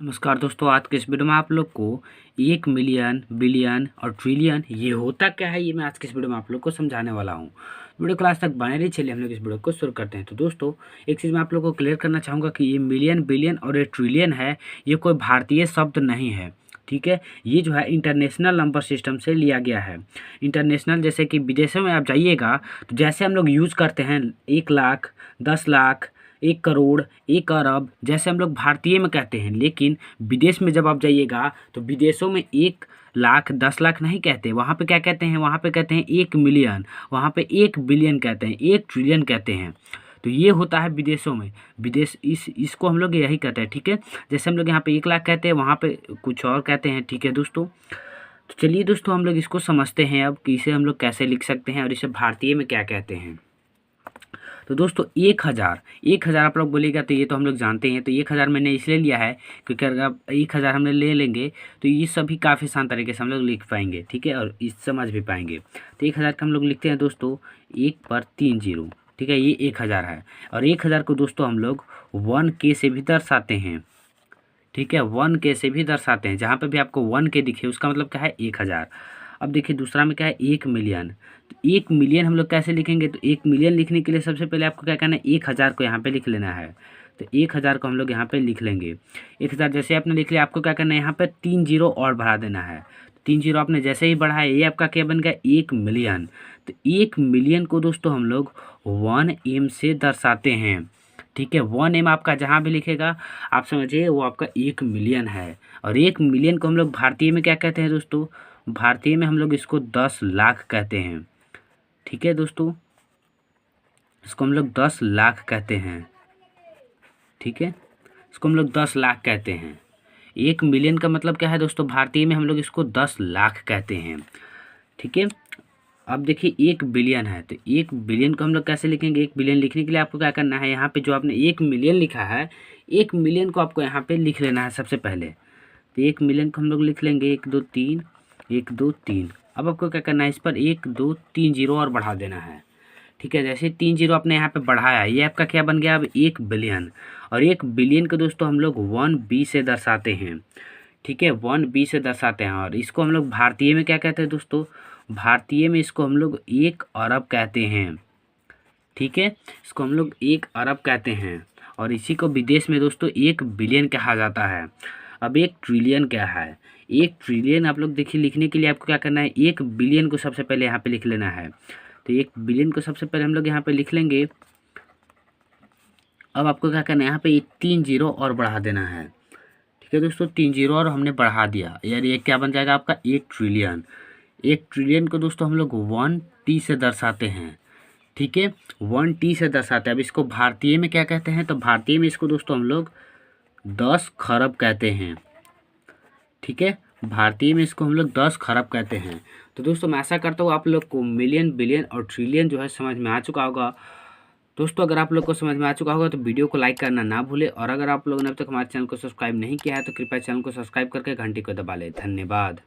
नमस्कार दोस्तों, आज के इस वीडियो में आप लोग को 1 मिलियन, बिलियन और ट्रिलियन ये होता क्या है, ये मैं आज के इस वीडियो में आप लोग को समझाने वाला हूँ। वीडियो क्लास तक बने रही। चलिए हम लोग इस वीडियो को शुरू करते हैं। तो दोस्तों, एक चीज़ मैं आप लोग को क्लियर करना चाहूँगा कि ये मिलियन, बिलियन और ये ट्रिलियन है, ये कोई भारतीय शब्द नहीं है। ठीक है, ये जो है इंटरनेशनल नंबर सिस्टम से लिया गया है। इंटरनेशनल जैसे कि विदेशों में आप जाइएगा तो जैसे हम लोग यूज़ करते हैं 1 लाख, 10 लाख, 1 करोड़, 1 अरब, जैसे हम लोग भारतीय में कहते हैं, लेकिन विदेश में जब आप जाइएगा तो विदेशों में 1 लाख, 10 लाख नहीं कहते। वहाँ पे क्या कहते हैं? वहाँ पे कहते हैं 1 मिलियन, वहाँ पे 1 बिलियन कहते हैं, 1 ट्रिलियन कहते हैं। तो ये होता है विदेशों में। विदेश इसको हम लोग यही कहते हैं। ठीक है, जैसे हम लोग यहाँ पे 1 लाख कहते हैं, वहाँ पे कुछ और कहते हैं। ठीक है दोस्तों, तो चलिए दोस्तों हम लोग इसको समझते हैं अब कि इसे हम लोग कैसे लिख सकते हैं और इसे भारतीय में क्या कहते हैं। तो दोस्तों 1,000 आप लोग बोलेगा तो ये तो हम लोग जानते हैं। तो 1,000 मैंने इसलिए लिया है क्योंकि अगर आप 1,000 हम लोग ले लेंगे तो ये सभी काफ़ी आसान तरीके से हम लोग लिख पाएंगे। ठीक है, और इस समझ भी पाएंगे। तो 1,000 का हम लोग लिखते हैं दोस्तों 1 पर 3 जीरो। ठीक है, ये 1,000 है। और 1,000 को दोस्तों हम लोग 1K से भी दर्शाते हैं। ठीक है, 1K से भी दर्शाते हैं। जहाँ पे भी आपको 1K दिखे उसका मतलब क्या है? 1,000। अब देखिए दूसरा में क्या है? 1 मिलियन। तो 1 मिलियन हम लोग कैसे लिखेंगे? तो 1 मिलियन लिखने के लिए सबसे पहले आपको क्या करना है? 1,000 को यहाँ पे लिख लेना है। तो 1,000 को हम लोग यहाँ पे लिख लेंगे। 1,000 जैसे आपने लिख लिया, आपको क्या करना है? यहाँ पे 3 जीरो और बढ़ा देना है। 3 जीरो आपने जैसे ही बढ़ाया, ये आपका क्या बन गया? 1 मिलियन। तो 1 मिलियन को दोस्तों हम लोग 1M से दर्शाते हैं। ठीक है, 1M आपका जहाँ भी लिखेगा आप समझिए वो आपका 1 मिलियन है। और 1 मिलियन को हम लोग भारतीय में क्या कहते हैं दोस्तों? भारतीय में हम लोग इसको 10 लाख कहते हैं। ठीक है दोस्तों, इसको हम लोग 10 लाख कहते हैं। ठीक है, इसको हम लोग 10 लाख कहते हैं। 1 मिलियन का मतलब क्या है दोस्तों? भारतीय में हम लोग इसको 10 लाख कहते हैं। ठीक है, अब देखिए 1 बिलियन है। तो 1 बिलियन को हम लोग कैसे लिखेंगे? 1 बिलियन लिखने के लिए आपको क्या करना है? यहाँ पे जो आपने 1 मिलियन लिखा है, 1 मिलियन को आपको यहाँ पे लिख लेना है सबसे पहले। तो 1 मिलियन को हम लोग लिख लेंगे 1 2 3, 1 2 3। अब आपको क्या करना है? इस पर 1 2 3 जीरो और बढ़ा देना है। ठीक है, जैसे 3 जीरो आपने यहाँ पे बढ़ाया, ये आपका क्या बन गया? अब 1 बिलियन। और 1 बिलियन को दोस्तों हम लोग 1B से दर्शाते हैं। ठीक है, 1B से दर्शाते हैं। और इसको हम लोग भारतीय में क्या कहते हैं दोस्तों? भारतीय में इसको हम लोग 1 अरब कहते हैं। ठीक है, इसको हम लोग 1 अरब कहते हैं। और इसी को विदेश में दोस्तों 1 बिलियन कहा जाता है। अब 1 ट्रिलियन क्या है? 1 ट्रिलियन आप लोग देखिए, लिखने के लिए आपको क्या करना है? 1 बिलियन को सबसे पहले यहाँ पे लिख लेना है। तो 1 बिलियन को सबसे पहले हम लोग यहाँ पे लिख लेंगे। अब आपको क्या करना है? यहाँ पे 3 जीरो और बढ़ा देना है। ठीक है दोस्तों, 3 जीरो और हमने बढ़ा दिया, यार ये क्या बन जाएगा आपका? 1 ट्रिलियन। 1 ट्रिलियन को दोस्तों हम लोग 1T से दर्शाते हैं। ठीक है, 1T से दर्शाते हैं। अब इसको भारतीय में क्या कहते हैं? तो भारतीय में इसको दोस्तों हम लोग 10 खरब कहते हैं। ठीक है, भारतीय में इसको हम लोग 10 खरब कहते हैं। तो दोस्तों मैं आशा करता हूँ आप लोग को मिलियन, बिलियन और ट्रिलियन जो है समझ में आ चुका होगा। दोस्तों अगर आप लोग को समझ में आ चुका होगा तो वीडियो को लाइक करना ना भूले। और अगर आप लोगों ने अब तक हमारे चैनल को सब्सक्राइब नहीं किया है तो कृपया चैनल को सब्सक्राइब करके घंटी को दबा लें। धन्यवाद।